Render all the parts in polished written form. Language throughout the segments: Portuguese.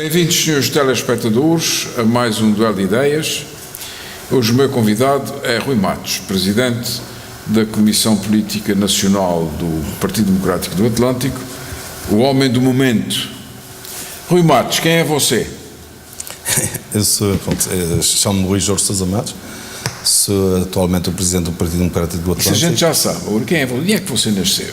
Bem-vindos, senhores telespectadores, a mais um Duelo de Ideias. Hoje o meu convidado é Rui Matos, presidente da Comissão Política Nacional do Partido Democrático do Atlântico, o homem do momento. Rui Matos, quem é você? Eu sou, chamo-me Rui Jorge Sousa Matos, sou atualmente o presidente do Partido Democrático do Atlântico. Isso a gente já sabe. Quem é você? Onde é que você nasceu?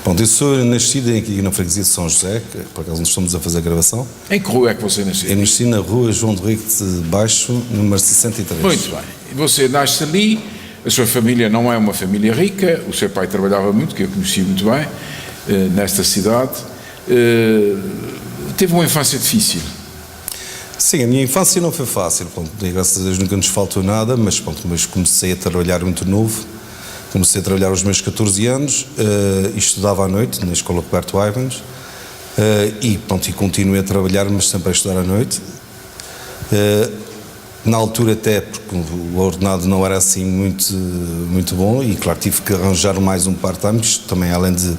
Bom, eu sou nascido aqui na freguesia de São José, que por acaso nós estamos a fazer a gravação. Em que rua é que você nasceu? Eu nasci na rua João de Rico de Baixo, número 63. Muito bem. Você nasce ali, a sua família não é uma família rica, o seu pai trabalhava muito, que eu conheci muito bem, nesta cidade. Teve uma infância difícil. Sim, a minha infância não foi fácil, graças a Deus nunca nos faltou nada, mas comecei a trabalhar muito novo. Comecei a trabalhar aos meus 14 anos e estudava à noite na escola Roberto Ivens e continuei a trabalhar, mas sempre a estudar à noite. Na altura até, porque o ordenado não era assim muito bom e claro, tive que arranjar mais um part-time, também além de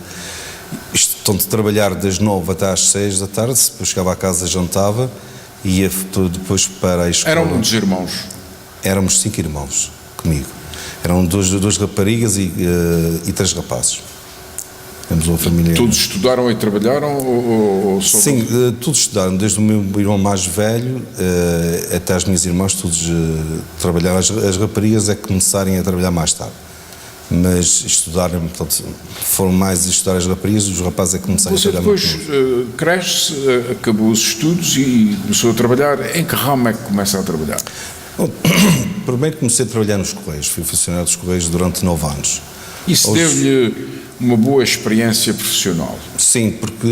trabalhar das 9 até às 6 da tarde, depois chegava a casa, jantava e ia depois para a escola. Eram muitos irmãos? Éramos 5 irmãos comigo. Eram duas raparigas e 3 rapazes. Temos uma família. Todos estudaram e trabalharam? Ou Sim, todos estudaram, desde o meu irmão mais velho até as minhas irmãs, todos trabalharam. As raparigas é que começarem a trabalhar mais tarde. Mas estudaram, portanto, foram mais estudar as raparigas, os rapazes é que começaram a trabalhar mais tarde. Depois cresce, acabou os estudos e começou a trabalhar. Em que ramo é que começa a trabalhar? Bom, primeiro comecei a trabalhar nos Correios, fui funcionário dos Correios durante 9 anos. Isso deu-lhe uma boa experiência profissional? Sim, porque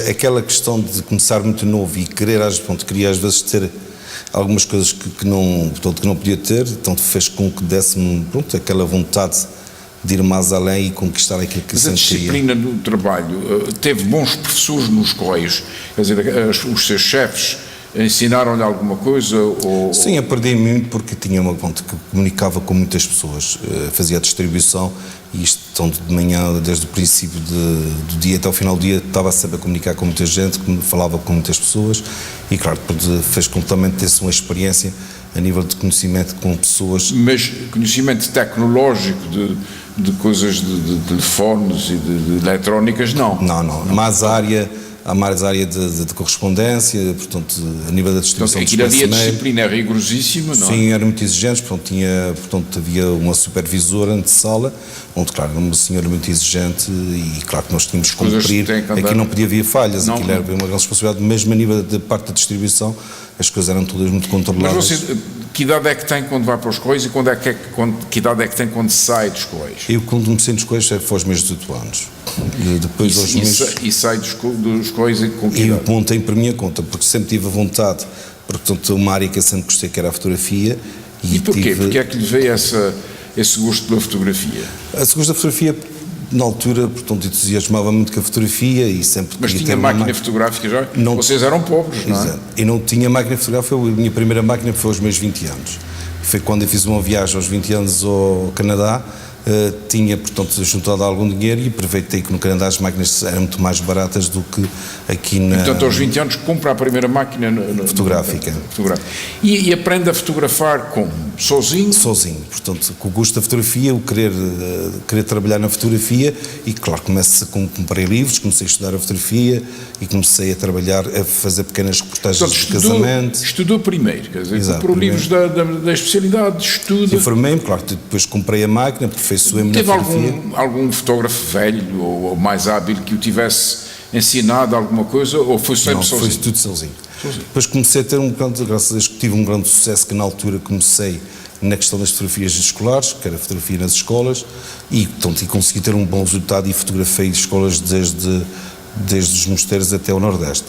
aquela questão de começar muito novo e queria às vezes ter algumas coisas que não podia ter, então fez com que desse-me aquela vontade de ir mais além e conquistar aquilo que sentia. Mas a disciplina do trabalho, teve bons professores nos Correios, quer dizer, os seus chefes ensinaram-lhe alguma coisa? Ou... Sim, aprendi muito porque tinha uma conta que comunicava com muitas pessoas, fazia a distribuição e isto de manhã, desde o princípio do dia até o final do dia, estava sempre a comunicar com muita gente, falava com muitas pessoas e claro, fez completamente ter-se uma experiência a nível de conhecimento com pessoas. Mas conhecimento tecnológico de coisas de telefones e de eletrónicas, não? Não. Há mais área de correspondência, portanto, a nível da distribuição de espaço. Aquilo ali a disciplina é rigorosíssima, não é? Sim, era muito exigente, havia uma supervisora de sala, onde, claro, era uma senhora muito exigente e, claro, que nós tínhamos que cumprir, aqui não podia haver falhas, aquilo era uma grande responsabilidade, mesmo a nível da parte da distribuição, as coisas eram todas muito controladas. Mas você, que idade é que tem quando vai para os Correios e que idade é que tem quando sai dos Correios? Eu, quando comecei nos Correios, foi aos meus 18 anos. Depois, e sai dos Correios com que idade? Eu montei por minha conta, porque sempre tive a vontade, porque uma área que eu sempre gostei, que era a fotografia. E porquê? Porque é que lhe veio esse gosto pela fotografia? Esse gosto da fotografia, na altura, entusiasmava muito com a fotografia e sempre... Mas tinha máquina fotográfica já? Não, vocês eram pobres, não é? Exato. Eu não tinha máquina fotográfica, a minha primeira máquina foi aos meus 20 anos. Foi quando eu fiz uma viagem aos 20 anos ao Canadá, tinha, juntado algum dinheiro e aproveitei que no Canadá as máquinas eram muito mais baratas do que aqui na... Portanto, aos 20 anos compra a primeira máquina fotográfica. E aprende a fotografar como? Sozinho? Sozinho, portanto, com o gosto da fotografia, o querer trabalhar na fotografia e, claro, comprei livros, comecei a estudar a fotografia e comecei a trabalhar, a fazer pequenas reportagens de casamento. Estudou primeiro, quer dizer, comprou livros da especialidade de estudo. Informei-me, claro, depois comprei a máquina, aperfeiçoei-me na fotografia. Teve algum fotógrafo velho ou mais hábil que o tivesse ensinado alguma coisa ou foi sempre sozinho? Não, foi tudo sozinho. Depois comecei a ter graças a Deus que tive um grande sucesso, que na altura comecei na questão das fotografias escolares, que era fotografia nas escolas, e consegui ter um bom resultado e fotografei escolas desde os mosteiros até o Nordeste.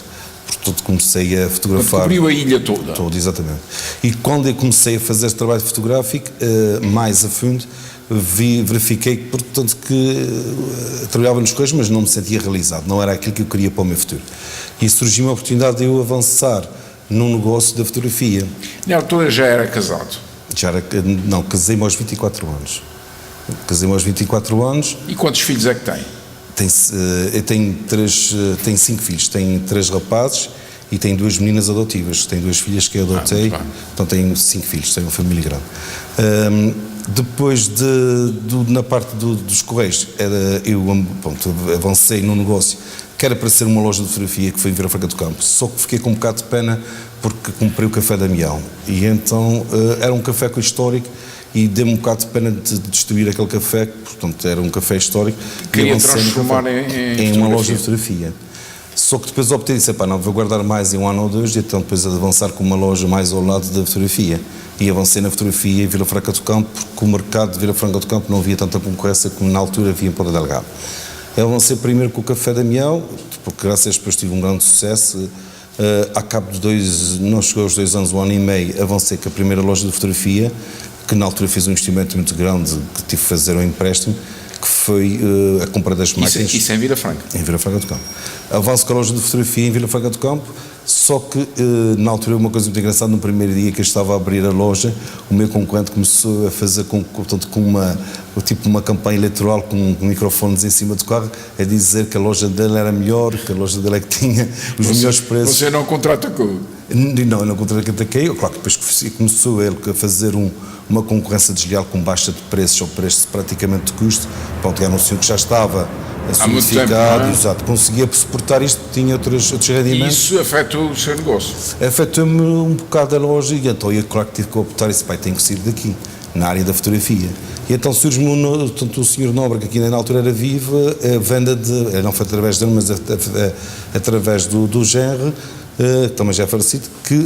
Portanto, comecei a fotografar... Cobriu a ilha toda. Toda, exatamente. E quando eu comecei a fazer este trabalho fotográfico, mais a fundo, verifiquei que, portanto, que trabalhava nos Correios, mas não me sentia realizado, não era aquilo que eu queria para o meu futuro. E surgiu uma oportunidade de eu avançar num negócio da fotografia. Na altura já era casado? Não, casei-me aos 24 anos. Casei-me aos 24 anos. E quantos filhos é que tem? Eu tenho 5 filhos, tenho 3 rapazes e tem 2 meninas adotivas, tem 2 filhas que eu adotei, então tenho 5 filhos, tenho uma família grande. Depois na parte dos Correios, eu avancei no negócio, que era para ser uma loja de fotografia, que foi em Vila Franca do Campo, só que fiquei com um bocado de pena porque comprei o Café Damião, e então era um café histórico, e deu-me um bocado de pena de destruir aquele café, portanto era um café histórico, queria transformar em uma loja de fotografia. Só que depois optei e disse, não, vou guardar mais em 1 ano ou 2, e então depois avançar com uma loja mais ao lado da fotografia. E avancei na fotografia em Vila Franca do Campo, porque o mercado de Vila Franca do Campo não havia tanta concorrência como na altura havia em Ponta Delgada. Eu avancei primeiro com o Café Damião, porque graças a Deus depois tive um grande sucesso. A cabo de não chegou aos 2 anos, 1 ano e meio, avancei com a primeira loja de fotografia, que na altura fiz um investimento muito grande, que tive que fazer um empréstimo, que foi a compra das máquinas. Isso é em Vila Franca? Em Vila Franca do Campo. Avanço com a loja de fotografia em Vila Franca do Campo, só que na altura uma coisa muito engraçada, no primeiro dia que eu estava a abrir a loja, o meu concorrente começou a fazer com uma campanha eleitoral com microfones em cima do carro, a dizer que a loja dele era melhor, que a loja dele é que tinha os melhores preços. Você não contra-atacou? Não contra-ataquei, claro que depois começou ele a fazer uma concorrência desleal com baixa de preços ou preço praticamente de custo, pronto, anunciou que já estava solidificado, exato, conseguia suportar isto, tinha outros rendimentos. E isso afetou o seu negócio? Afetou-me um bocado a loja, e então eu, claro que tive que optar e disse, tenho que sair daqui, na área da fotografia. E então surge-me o Sr. Nobre, que aqui na altura era vivo, a venda não foi através dele, mas através do genro, também já é falecido,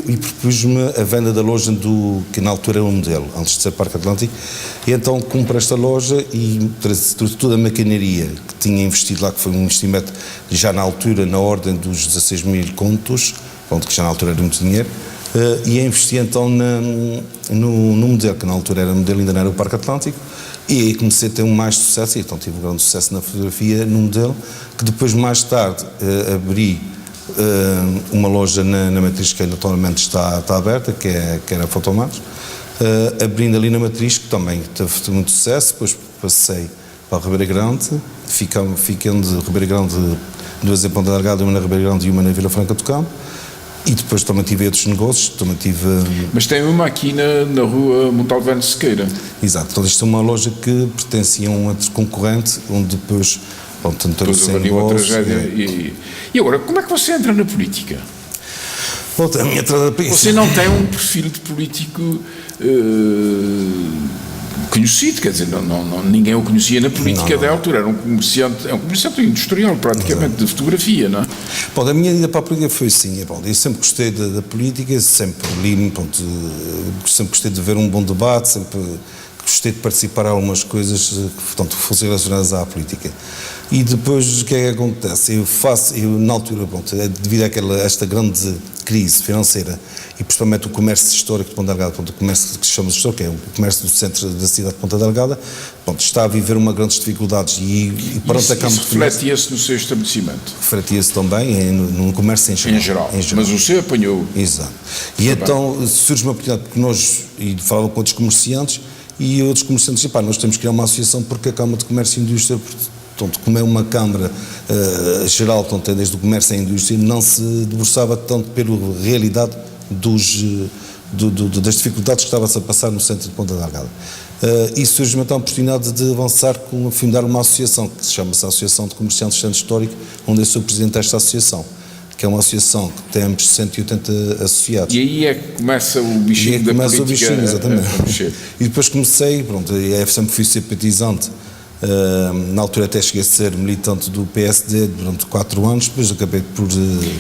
e propus-me a venda da loja que na altura era um modelo, antes de ser Parque Atlântico, e então comprei esta loja e trouxe toda a maquinaria que tinha investido lá, que foi um investimento já na altura na ordem dos 16 mil contos, que já na altura era muito dinheiro, e investi então no modelo, que na altura era modelo, ainda não era o Parque Atlântico, e aí comecei a ter mais sucesso, e então tive um grande sucesso na fotografia no modelo, que depois mais tarde abri uma loja na Matriz, que ainda atualmente está aberta, que era a Fotomatos, abrindo ali na Matriz, que também teve muito sucesso. Depois passei para a Ribeira Grande, ficando de Ribeira Grande 2 em Ponta Delgada, uma na Ribeira Grande e uma na Vila Franca do Campo, e depois também tive outros negócios, Mas tem uma aqui na rua Montalvão de Sequeira. Exato, então isto é uma loja que pertencia a um outro concorrente, onde depois depois houve uma tragédia. E agora, como é que você entra na política? A minha entrada na política. Você não tem um perfil de político conhecido, quer dizer, ninguém o conhecia na política da altura, era um comerciante industrial praticamente, de fotografia, não é? A minha ida para a política foi assim, eu sempre gostei da política, sempre li, sempre gostei de ver um bom debate, sempre gostei de participar em algumas coisas que fossem relacionadas à política. E depois o que é que acontece? Eu na altura, devido a esta grande crise financeira e principalmente o comércio histórico de Ponta Delgada, o comércio que se chama de histórico, que é o comércio do centro da cidade de Ponta Delgada, está a viver uma grandes dificuldades e para isso refletia-se no seu estabelecimento? Refletia-se também no comércio em geral. Mas o seu apanhou? Exato. E então surge uma oportunidade, porque e falava com outros comerciantes, e outros comerciantes diziam, nós temos que criar uma associação porque a Câmara de Comércio e Indústria, como é uma Câmara geral, desde o comércio à indústria, não se debruçava tanto pela realidade das dificuldades que estava-se a passar no centro de Ponta Delgada. E surge-me então a oportunidade de avançar com fundar uma associação, que se chama-se Associação de Comerciantes do Centro Histórico, onde eu sou presidente desta associação, que é uma associação que temos 180 associados. E aí é que começa o bichinho da política. O bichinho, exatamente. E depois comecei, eu sempre fui simpatizante, na altura até cheguei a ser militante do PSD durante 4 anos, depois acabei por desistir.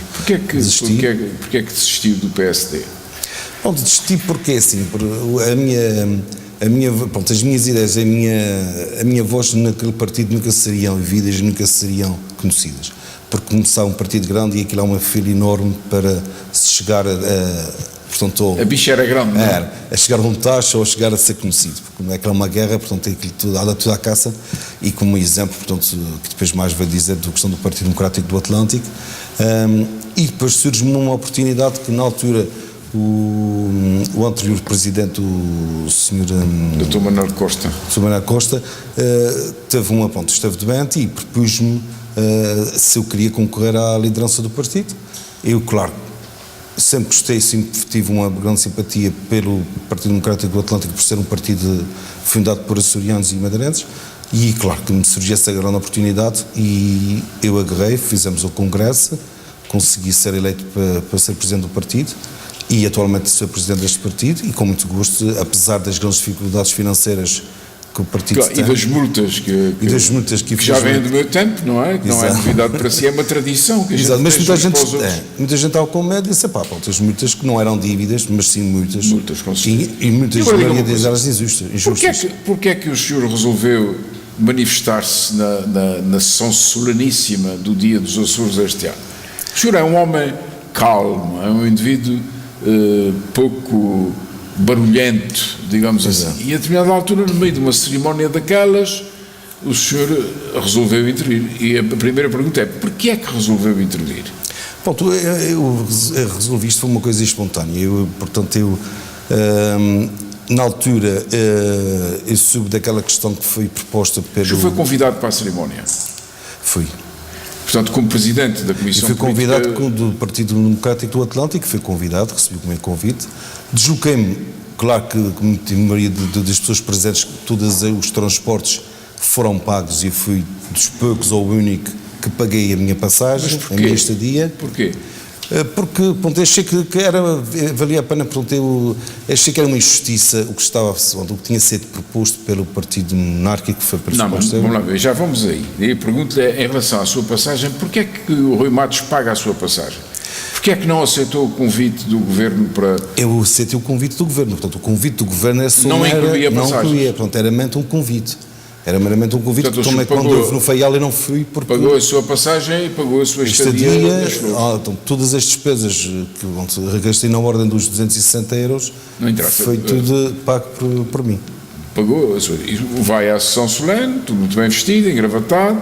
Porquê é que desistiu do PSD? Desisti porque assim, as minhas ideias, a minha voz naquele partido nunca seriam ouvidas, nunca seriam conhecidas. Porque começar um partido grande e aquilo é uma fila enorme para se chegar a bicha era grande, não é? A chegar a um taxa ou a chegar a ser conhecido, porque é que é uma guerra, portanto, anda tudo à caça, e como exemplo, que depois mais vai dizer da questão do Partido Democrático do Atlântico, e depois surge-me uma oportunidade que na altura o anterior presidente, o Sr. Dr. Manuel Costa, esteve doente e propus-me se eu queria concorrer à liderança do partido. Eu, claro, sempre gostei, sempre tive uma grande simpatia pelo Partido Democrático do Atlântico, por ser um partido fundado por açorianos e madeirenses, e claro que me surgiu essa grande oportunidade e eu agarrei, fizemos o congresso, consegui ser eleito para ser presidente do partido e atualmente sou presidente deste partido e com muito gosto, apesar das grandes dificuldades financeiras que o partido tem. E das multas que já vêm do meu tempo, não é? Que não é novidade para si, é uma tradição que a gente Exato, mas muita gente estava com medo e disse, pá, as multas que não eram dívidas, mas sim multas. Multas, com certeza. E muitas delas injustas. Porquê é que o senhor resolveu manifestar-se na sessão soleníssima do Dia dos Açores este ano? O senhor é um homem calmo, é um indivíduo pouco barulhento, digamos assim. E a determinada altura, no meio de uma cerimónia daquelas, o senhor resolveu intervir. E a primeira pergunta é, porquê é que resolveu intervir? Pronto, eu resolvi isto, foi uma coisa espontânea. Na altura, eu soube daquela questão que foi proposta pelo... O senhor foi convidado para a cerimónia? Fui. Portanto, como presidente da Comissão Política... Fui convidado do Partido Democrático do Atlântico, fui convidado, recebi o meu convite, desloquei-me, claro que como a maioria das pessoas presentes, todos os transportes foram pagos e fui dos poucos ou o único que paguei a minha passagem, a minha estadia. Porquê? Porque, pronto, achei que valia a pena, pronto, achei que era uma injustiça o que tinha sido proposto pelo Partido Monárquico, que foi proposto. Não, vamos lá ver, já vamos aí. E a pergunta é, em relação à sua passagem, porquê é que o Rui Matos paga a sua passagem? Porquê é que não aceitou o convite do Governo para... Eu aceitei o convite do Governo, portanto, o convite do Governo era só... Não incluía passagens? Não incluía, portanto, era meramente um convite. Era meramente um convite, portanto, como é que quando houve no Faial eu não fui porque... Pagou a sua passagem e pagou a sua estadia nas Flores. Então, todas as despesas que gastei na ordem dos 260 euros, não interessa, foi tudo pago por mim. Pagou a sua... Vai à sessão solene, tudo muito bem vestido, engravatado,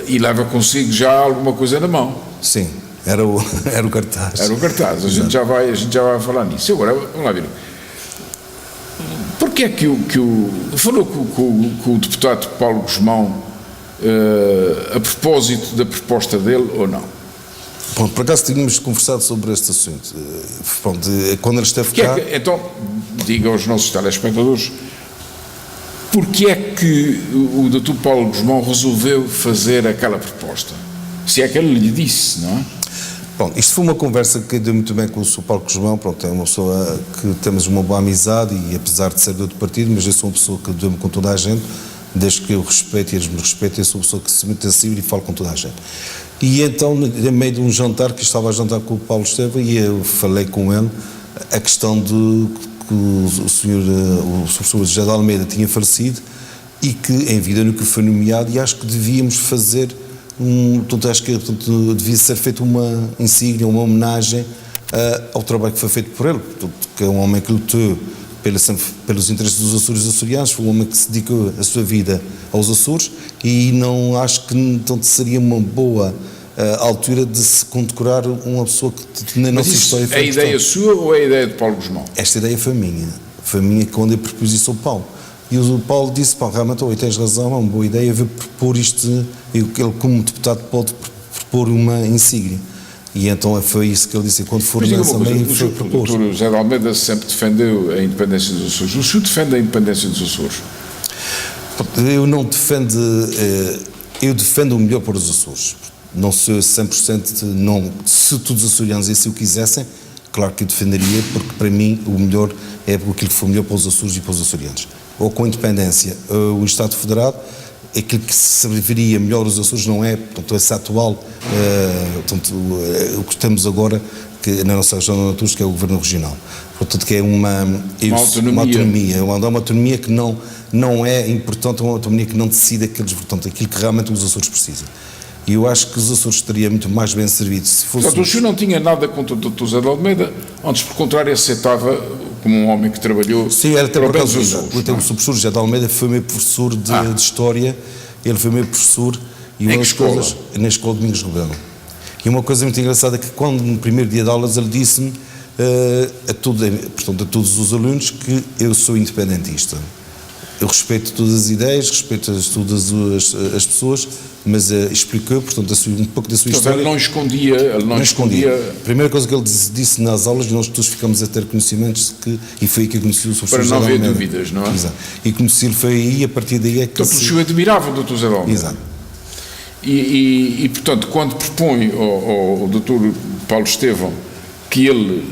e leva consigo já alguma coisa na mão. Sim, era o cartaz. Era o cartaz, a gente já vai falar nisso. Agora, vamos lá ver. Porquê é que falou com o deputado Paulo Guzmão a propósito da proposta dele ou não? Bom, por acaso tínhamos conversado sobre este assunto. Pronto, quando ele esteve cá... Então, diga aos nossos telespectadores, porquê é que o Dr. Paulo Guzmão resolveu fazer aquela proposta? Se é que ele lhe disse, não é? Bom, isto foi uma conversa que deu muito bem com o Sr. Paulo Guzmão, pronto, é uma pessoa que temos uma boa amizade e apesar de ser de outro partido, mas eu sou uma pessoa que deu-me com toda a gente, desde que eu respeito e eles me respeitam, eu sou uma pessoa que se mete acima e falo com toda a gente. E então, no meio de um jantar, que estava a jantar com o Paulo Estevam, e eu falei com ele a questão de que o professor José de Almeida tinha falecido e que em vida nunca foi nomeado e acho que devíamos fazer acho que devia ser feita uma insígnia, uma homenagem ao trabalho que foi feito por ele, que é um homem que lutou pelos interesses dos Açores e açorianos, foi um homem que se dedicou a sua vida aos Açores e não acho que seria uma boa altura de se condecorar uma pessoa que na nossa história foi... É a ideia sua ou é a ideia de Paulo Guzmão? Esta ideia foi minha quando eu propus isso ao Paulo. E o Paulo disse, pá, realmente, tens razão, é uma boa ideia, eu vou propor isto, ele como deputado pode propor uma insígnia. E então foi isso que ele disse, quando for na Assembleia foi proposto. O Dr. José de Almeida sempre defendeu a independência dos Açores. O senhor defende a independência dos Açores? Eu não defendo, eu defendo o melhor para os Açores. Não sou 100%, não, se todos os açorianos assim o quisessem, claro que eu defenderia, porque para mim o melhor é aquilo que for melhor para os Açores e para os açorianos. Ou com a independência, o Estado Federado, aquilo que serviria melhor aos Açores não é, portanto, esse atual, o que estamos agora que, na nossa região de Açores, que é o Governo Regional. Portanto, que é uma autonomia que não é importante, uma autonomia que não decide portanto, aquilo que realmente os Açores precisam. E eu acho que os Açores estaria muito mais bem servidos se fosse... Portanto, o senhor não tinha nada contra o Dr. José de Almeida, antes, por contrário, aceitava como um homem que trabalhou... Sim, era até por acaso, o professor José de Almeida foi meu professor de História, ele foi meu professor... E em que escola? Na Escola de Domingos Rebelo. E uma coisa muito engraçada é que quando, no primeiro dia de aulas, ele disse-me a todos os alunos que eu sou independentista. Eu respeito todas as ideias, respeito todas as pessoas, mas explicou, portanto, um pouco da sua história. Ele não escondia. A primeira coisa que ele disse nas aulas, nós todos ficamos a ter conhecimentos, e foi aí que eu conheci o Sr. Para não haver dúvidas, não é? Exato. E conheci-lo foi aí, a partir daí é que... Portanto, o senhor admirava o Dr. José de Almeida. Exato. E, portanto, quando propõe ao Dr. Paulo Estevão que ele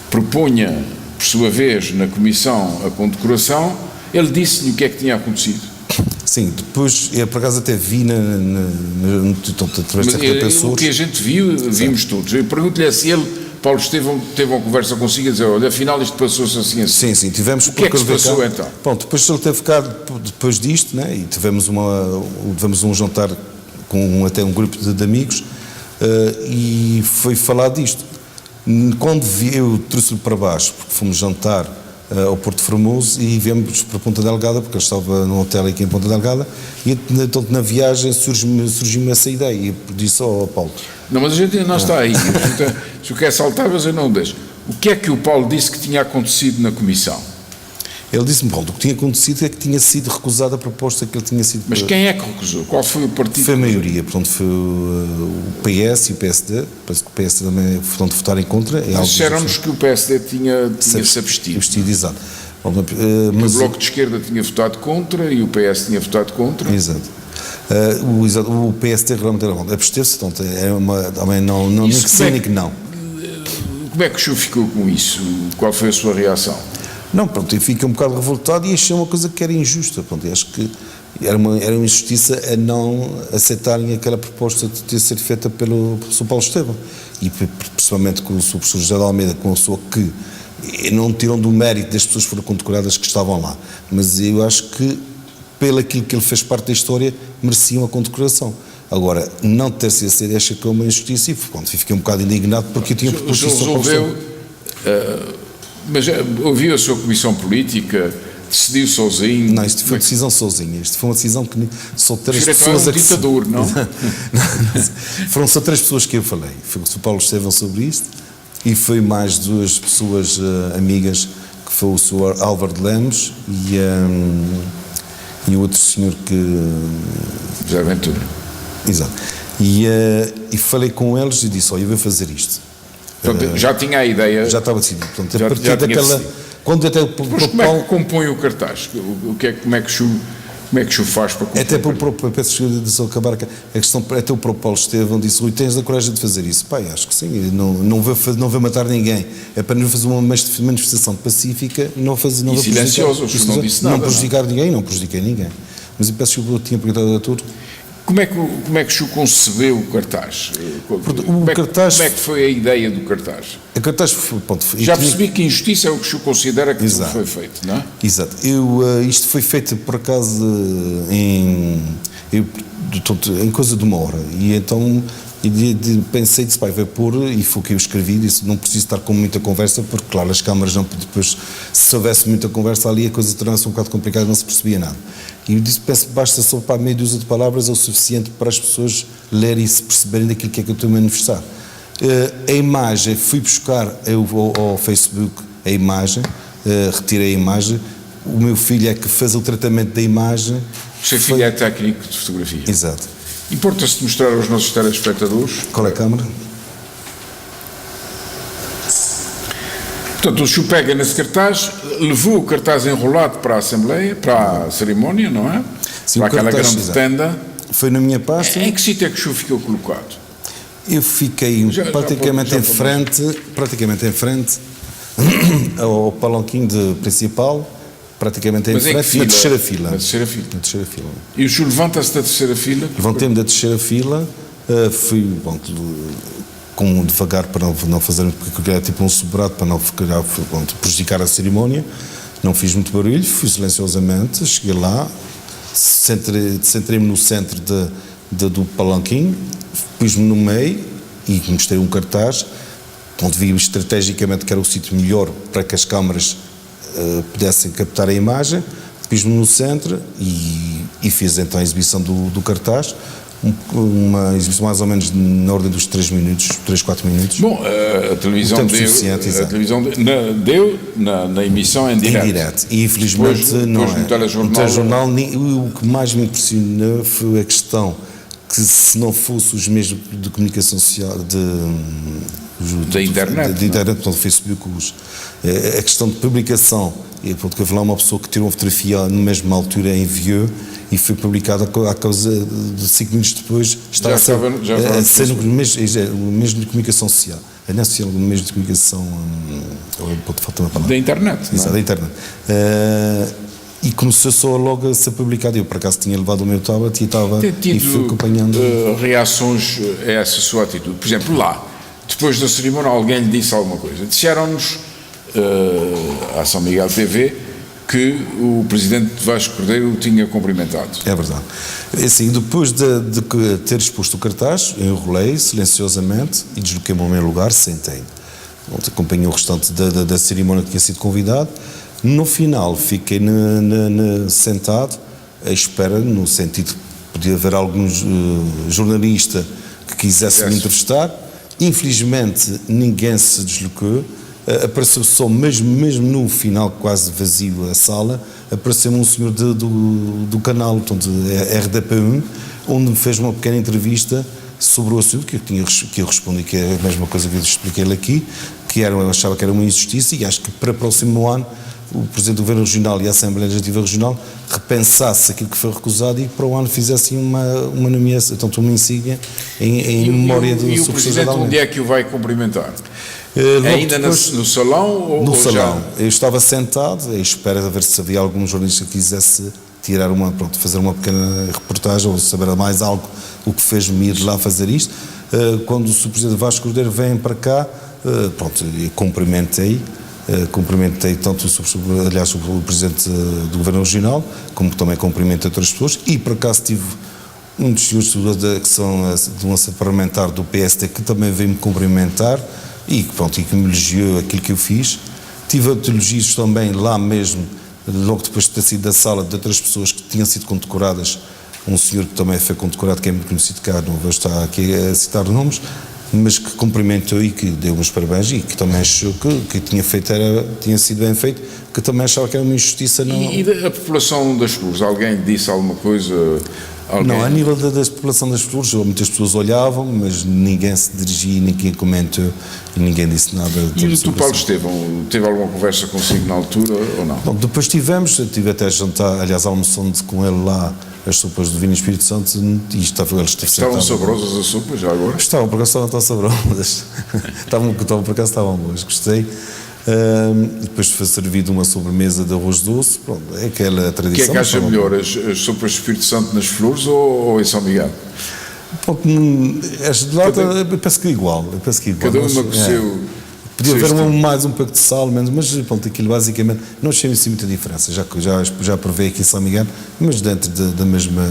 proponha, por sua vez, na comissão a condecoração, ele disse-lhe o que é que tinha acontecido. Sim, depois, eu por acaso até vi através de certas pessoas. O que a gente viu, vimos todos. Eu pergunto-lhe se ele, Paulo Estevão, teve uma conversa consigo a dizer, olha, afinal isto passou-se assim. Sim, tivemos... O que é que se passou então? Bom, depois ele teve cá, depois disto, né, e tivemos um jantar com até um grupo de amigos, e foi falar disto. Quando eu trouxe-lhe para baixo, porque fomos jantar ao Porto Formoso e viemos para Ponta Delgada, porque eu estava num hotel aqui em Ponta Delgada, e então na viagem surgiu-me essa ideia, e disse ao Paulo... Não, mas a gente ainda não está aí. Se o quer saltar, mas eu não deixo. O que é que o Paulo disse que tinha acontecido na comissão? Ele disse-me, Paulo, o que tinha acontecido é que tinha sido recusada a proposta que ele tinha sido... Mas quem é que recusou? Qual foi o partido? Foi a maioria, portanto, foi o PS e o PSD, parece que o PSD também, portanto, votaram em contra. Mas disseram-nos que o PSD tinha-se abstido. Exato. Mas o Bloco de Esquerda tinha votado contra e o PS tinha votado contra. Exato. O PSD realmente absteve-se, portanto, também não que sim nem que não. Como é que o senhor ficou com isso? Qual foi a sua reação? Não, pronto, eu fiquei um bocado revoltado e achei uma coisa que era injusta, pronto, acho que era uma injustiça a não aceitarem aquela proposta de ter sido feita pelo Sr. Paulo Estevão, e principalmente com o Sr. Professor José de Almeida, com a pessoa que não tiram do mérito das pessoas que foram condecoradas que estavam lá, mas eu acho que, pelo aquilo que ele fez parte da história, mereciam a condecoração. Agora, não ter sido aceito, acho que é uma injustiça, e pronto, fiquei um bocado indignado porque eu tinha proposto isso ao Paulo Estevão. Mas ouviu a sua comissão política, decidiu sozinho? Não, isto foi uma decisão sozinha. Isto foi uma decisão que só três pessoas... É um ditador, não? Foram só três pessoas que eu falei. Foi o Sr. Paulo Estevão sobre isto e foi mais duas pessoas amigas, que foi o Sr. Álvaro de Lemos e o outro senhor que... José Ventura. Exato. E falei com eles e disse, olha, eu vou fazer isto. Portanto, já tinha a ideia. Já estava decidido. Portanto, a partir daquela. Quando até Mas como é que compõe o cartaz? Como é que o senhor faz para compor? Até para o próprio, peço de só acabar, a questão, até o próprio Paulo Estevão disse, Rui, tens a coragem de fazer isso? Pai, acho que sim, não vou matar ninguém, é para não fazer uma manifestação pacífica, não silencioso, o senhor não disse nada. Não prejudicar ninguém, não prejudiquei ninguém. Mas eu peço que eu tinha perguntado a tudo. Como é que o senhor concebeu o cartaz? Como é que foi a ideia do cartaz? O cartaz foi, já percebi que injustiça é o que o senhor considera que tudo foi feito, não é? Exato. Isto foi feito, por acaso, em coisa de uma hora. E então pensei, disse, pai, vai pôr, e foi o que eu escrevi, disse, não preciso estar com muita conversa, porque, claro, as câmaras não, depois, se houvesse muita conversa ali, a coisa tornava-se um bocado complicada, não se percebia nada. E eu disse, penso que basta só para meia dúzia de palavras, é o suficiente para as pessoas lerem e se perceberem daquilo que é que eu estou a manifestar. A imagem, fui buscar ao Facebook a imagem, retirei a imagem, o meu filho é que fez o tratamento da imagem. O seu filho é técnico de fotografia. Exato. Importa-se de mostrar aos nossos telespectadores. Qual é a câmara? Portanto, o senhor pega nesse cartaz, levou o cartaz enrolado para a Assembleia, para a cerimónia, não é? Sim, para aquela grande tenda. Foi na minha pasta. Em que sítio é que o senhor ficou colocado? Eu fiquei praticamente em frente ao palanquinho principal, praticamente em frente, na terceira fila. Na terceira fila. E o senhor levanta-se da terceira fila? Levantei-me da terceira fila, fui com devagar para não fazer, porque era tipo um sobrado para não prejudicar a cerimónia. Não fiz muito barulho, fui silenciosamente, cheguei lá, centrei-me no centro do palanquinho, pus-me no meio e mostrei um cartaz onde vi estrategicamente que era o sítio melhor para que as câmaras pudessem captar a imagem, pus-me no centro e fiz então a exibição do cartaz. uma exibição mais ou menos na ordem dos 3 minutos, 3, 4 minutos. Bom, a televisão deu na emissão em direto. Em direto. E infelizmente depois não no é. telejornal, no telejornal, o que mais me impressionou foi a questão que, se não fosse os meios de comunicação social da internet, portanto, o Facebook, a questão de publicação, porque houve lá uma pessoa que tirou uma fotografia na mesma altura, enviou e foi publicada à causa de 5 minutos depois já estava no mês de comunicação social. Não é social, no mês de comunicação falta uma palavra. Da internet. Exato, da internet. E começou só logo a ser publicado. Eu, por acaso, tinha levado o meu tablet e fui acompanhando. Reações a essa sua atitude? Por exemplo, lá, depois da cerimónia, alguém lhe disse alguma coisa. Disseram-nos, à São Miguel TV, que o presidente Vasco Cordeiro o tinha cumprimentado. É verdade. Assim, depois de ter exposto o cartaz, eu enrolei silenciosamente e desloquei-me ao meu lugar, sentei. Acompanhei o restante da cerimónia que tinha sido convidado. No final, fiquei sentado, à espera, no sentido que podia haver algum jornalista que quisesse me entrevistar. Infelizmente, ninguém se deslocou. Apareceu só, mesmo no final, quase vazio a sala, apareceu-me um senhor do canal, portanto, RDP1, onde me fez uma pequena entrevista sobre o assunto que eu respondi, que é a mesma coisa que eu expliquei-lhe aqui, que eu achava que era uma injustiça, e acho que para o próximo ano o Presidente do Governo Regional e a Assembleia Legislativa Regional repensasse aquilo que foi recusado e para o ano fizessem uma nomeação, tanto uma insígnia em memória do Sr. E o Presidente onde é que o vai cumprimentar? Ainda depois, no salão? No salão. Eu estava sentado à espera de ver se havia algum jornalista que quisesse tirar fazer uma pequena reportagem ou saber mais algo, o que fez-me ir lá fazer isto. Quando o Sr. Presidente Vasco Cordeiro vem para cá, cumprimentei tanto o Presidente do Governo Regional, como também cumprimento outras pessoas, e por acaso tive um dos senhores que são de um parlamentar do PSD que também veio-me cumprimentar e que me elogiou aquilo que eu fiz. Tive outros elogios também lá mesmo, logo depois de ter sido da sala, de outras pessoas que tinham sido condecoradas. Um senhor que também foi condecorado, que é muito conhecido cá, não vou estar aqui a citar nomes, mas que cumprimentou e que deu uns parabéns e que também achou que tinha sido bem feito, que também achava que era uma injustiça. E da população das Flores, alguém disse alguma coisa? Não, a nível da população das Flores, muitas pessoas olhavam, mas ninguém se dirigia, ninguém comentou e ninguém disse nada. E o Paulo Estevão, teve alguma conversa consigo na altura ou não? Bom, depois tive até jantar, aliás, almoçando com ele lá as sopas do Vinho Espírito Santo e estavam saborosas as sopas já agora? Estavam, por acaso estavam tão saborosas. Por acaso estavam boas, gostei. Depois foi servido uma sobremesa de arroz doce, pronto, é aquela tradição. O que é que acha melhor, as sopas de Espírito Santo nas Flores ou em São Miguel? As de lá, eu penso que é igual. Cada uma com o seu... Podia haver mais um pouco de sal, menos, mas pronto, aquilo basicamente não achei assim muita diferença, já provei aqui em São Miguel, mas dentro da mesma,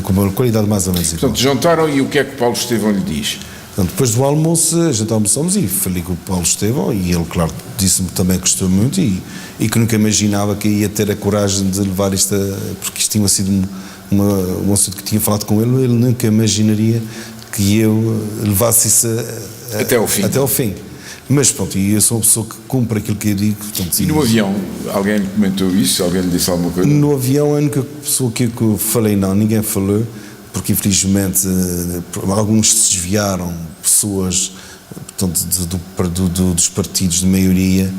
com uma qualidade mais ou menos igual. Portanto, jantaram e o que é que Paulo Estevão lhe diz? Portanto, depois do almoço, a gente almoçamos e falei com o Paulo Estevão e ele, claro, disse-me também que gostou muito e que nunca imaginava que ia ter a coragem de levar isto, porque isto tinha sido um assunto que tinha falado com ele nunca imaginaria que eu levasse isso até ao fim. Mas pronto, e eu sou uma pessoa que cumpre aquilo que eu digo. Portanto, e no avião, alguém lhe comentou isso? Alguém lhe disse alguma coisa? No avião, a única pessoa que eu falei, não, ninguém falou, porque infelizmente alguns se desviaram, pessoas portanto, dos partidos de maioria,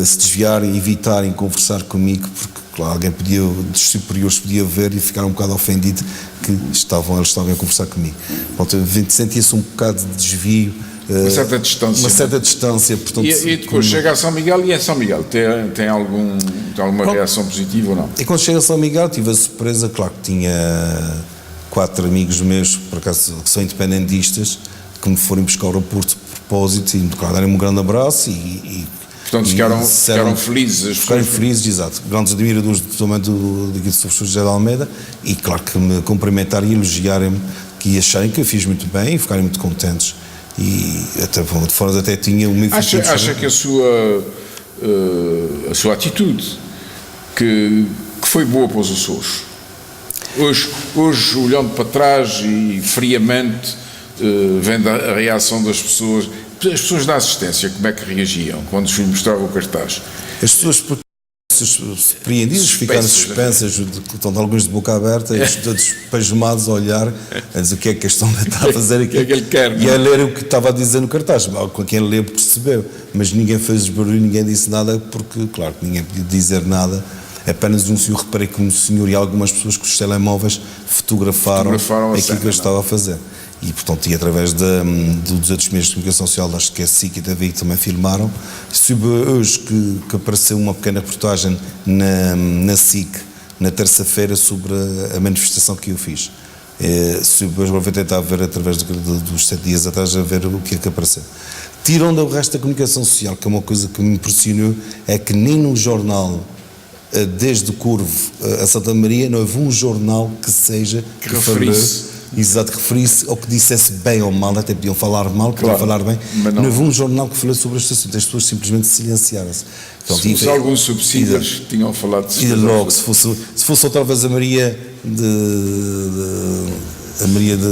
se desviaram e evitarem conversar comigo, porque claro, alguém dos superiores podia ver e ficar um bocado ofendido que eles estavam a conversar comigo. Portanto, sentia-se um bocado de desvio. Uma certa distância. Uma certa distância. Portanto, e depois chega a São Miguel e em São Miguel tem alguma reação positiva ou não? E quando chega a São Miguel tive a surpresa, claro que tinha 4 amigos meus, por acaso, que são independentistas, que me foram buscar ao Porto de propósito e, claro, deram-me um grande abraço portanto, ficaram felizes. Ficaram felizes, exato. Grandes admiradores também do professor José de Almeida e, claro, que me cumprimentaram e elogiarem-me e acharem que eu fiz muito bem e ficarem muito contentes. E até de fora até tinha uma acha que a sua atitude que foi boa para os Açores? Hoje, olhando para trás e friamente, vendo a reação das pessoas da assistência, como é que reagiam quando se mostrava o cartaz? As pessoas surpreendidas, ficaram suspensas, estão alguns de boca aberta e todos pasmados a olhar, a dizer o que é que a questão está a fazer aqui. O que é que ele quer? E a ler o que estava a dizer no cartaz. Quem leu percebeu, mas ninguém fez barulho, ninguém disse nada, porque, claro, ninguém podia dizer nada. Apenas um senhor, reparei que um senhor e algumas pessoas com os telemóveis fotografaram aquilo que eu estava a fazer. E, portanto, e através dos outros meios de comunicação social, acho que a SIC e a TVI também filmaram. Soube hoje que apareceu uma pequena reportagem na SIC, na terça-feira, sobre a manifestação que eu fiz. Hoje vou tentar ver, através dos 7 dias atrás, a ver o que é que apareceu. Tirando o resto da comunicação social, que é uma coisa que me impressionou, é que nem no jornal, desde o Curvo a Santa Maria, não houve um jornal que seja que referisse. Exato, que referisse ou que dissesse bem ou mal, até podiam falar mal, podiam falar bem, não houve um jornal que falou sobre este assunto, as pessoas simplesmente silenciaram-se. Então, se alguns subsídios tinham falado de e logo, se fosse outra vez a Maria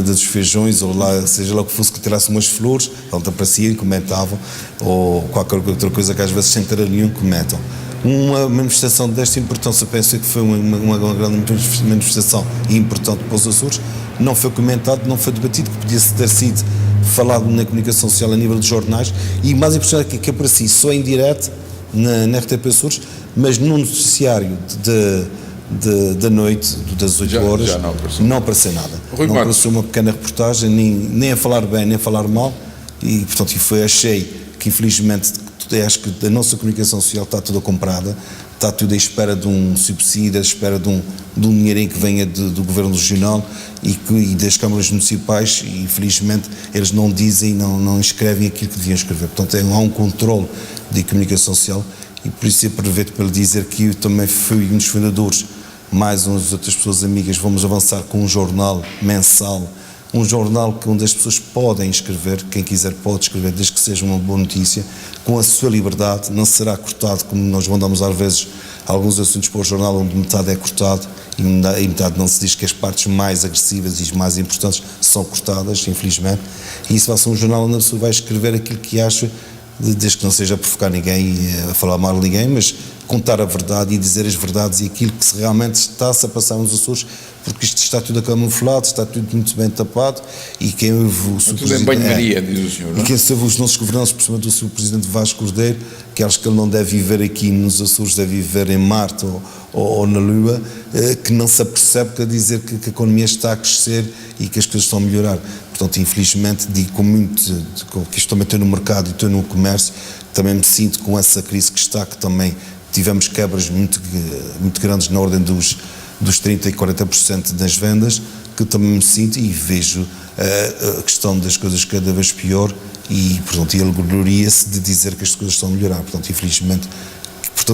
dos Feijões, ou lá, seja lá o que fosse, que tirasse umas flores, então apareciam e comentavam, ou qualquer outra coisa que às vezes sem ter nenhum comentam. Uma manifestação desta importância, penso que foi uma grande manifestação e importante para os Açores, não foi comentado, não foi debatido, que podia ter sido falado na comunicação social a nível de jornais, e mais importante é que aparecia só em direto na RTP Açores, mas num noticiário da noite, das 8 horas, não apareceu nada. Não apareceu uma pequena reportagem, nem a falar bem, nem a falar mal, e portanto achei que infelizmente, acho que a nossa comunicação social está toda comprada, está tudo à espera de um subsídio, à espera de um dinheirinho que venha do Governo Regional e das câmaras municipais, e infelizmente eles não dizem, não escrevem aquilo que deviam escrever. Portanto, há um controle de comunicação social, e por isso aproveito para lhe dizer que eu também fui um dos fundadores, mais umas outras pessoas amigas, vamos avançar com um jornal mensal, um jornal onde as pessoas podem escrever, quem quiser pode escrever, desde que seja uma boa notícia, com a sua liberdade, não será cortado, como nós mandamos às vezes alguns assuntos para o jornal onde metade é cortado e metade não se diz, que as partes mais agressivas e as mais importantes são cortadas, infelizmente, e isso vai ser um jornal onde a pessoa vai escrever aquilo que acha, desde que não seja a provocar ninguém e a falar mal de ninguém, mas contar a verdade e dizer as verdades e aquilo que realmente está-se a passar nos Açores, porque isto está tudo camuflado, está tudo muito bem tapado, e quem ouve o Sr. Tudo em banho-maria, diz o senhor, não é? E quem ouve os nossos governantes, principalmente o Sr. Presidente Vasco Cordeiro, que acho que ele não deve viver aqui nos Açores, deve viver em Marte ou na Lua, que não se apercebe que a dizer que a economia está a crescer e que as coisas estão a melhorar. Portanto, infelizmente, digo com muito, que isto também estou no mercado e estou no comércio, também me sinto com essa crise que está, que também tivemos quebras muito grandes na ordem dos 30% e 40% das vendas, que também me sinto e vejo a questão das coisas cada vez pior, e portanto ele gloria-se de dizer que as coisas estão a melhorar. Portanto, infelizmente,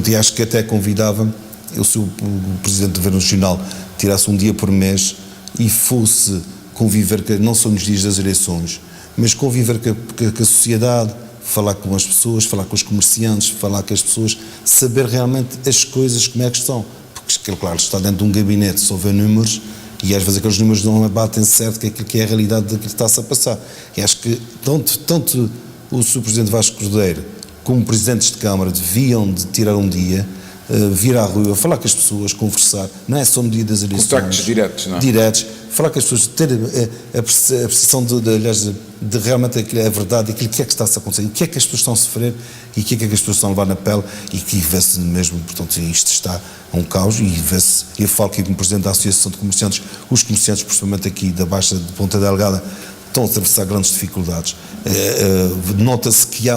e acho que até convidava, eu sou o Presidente do Governo Regional, tirasse um dia por mês e fosse conviver, não só nos dias das eleições, mas conviver com a sociedade, falar com as pessoas, falar com os comerciantes, falar com as pessoas, saber realmente as coisas como é que estão, porque claro, está dentro de um gabinete, só vê números, e às vezes aqueles números não batem certo com aquilo que é a realidade daquilo que está-se a passar. E acho que tanto o Sr. Presidente Vasco Cordeiro como presidentes de Câmara deviam de tirar um dia, vir à rua, falar com as pessoas, conversar, não é só no dia das eleições. Contactos diretos, não é? Diretos, falar com as pessoas, ter a percepção de realmente a verdade, aquilo que é que está-se a acontecer, o que é que as pessoas estão a sofrer e o que é que as pessoas estão a levar na pele, e que vê-se mesmo, portanto, isto está um caos, e vê-se, eu falo aqui como Presidente da Associação de Comerciantes, os comerciantes, principalmente aqui da Baixa de Ponta Delgada, estão a atravessar grandes dificuldades. Nota-se que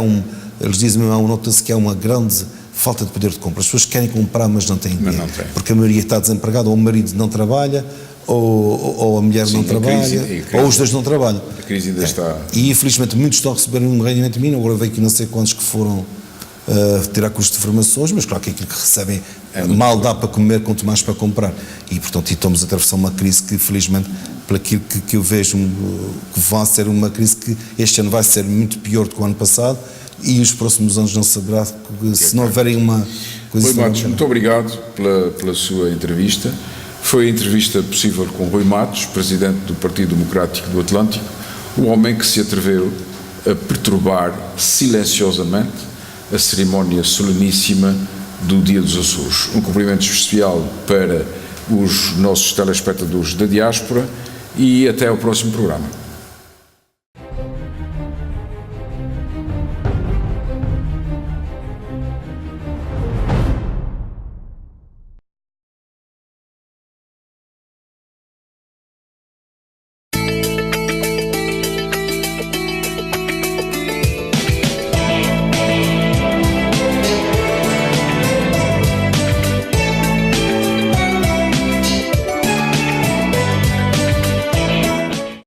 eles dizem mesmo, nota-se que há uma grande falta de poder de compra. As pessoas querem comprar, mas não têm dinheiro, porque a maioria está desempregada, ou o marido não trabalha, ou a mulher não trabalha, ou os dois não trabalham. A crise ainda está... E infelizmente muitos estão a receber um rendimento mínimo, agora veio aqui não sei quantos que foram tirar custos de formações, mas claro que aquilo que recebem mal dá para comer, quanto mais para comprar. E portanto estamos a atravessar uma crise que, felizmente, pelo aquilo que eu vejo, que vai ser uma crise que este ano vai ser muito pior do que o ano passado, e os próximos anos não saberá, se não houverem uma coisa... Matos, muito obrigado pela sua entrevista. foi a entrevista possível com Rui Matos, presidente do Partido Democrático do Atlântico, o homem que se atreveu a perturbar silenciosamente a cerimónia soleníssima do Dia dos Açores. Um cumprimento especial para os nossos telespectadores da diáspora e até ao próximo programa.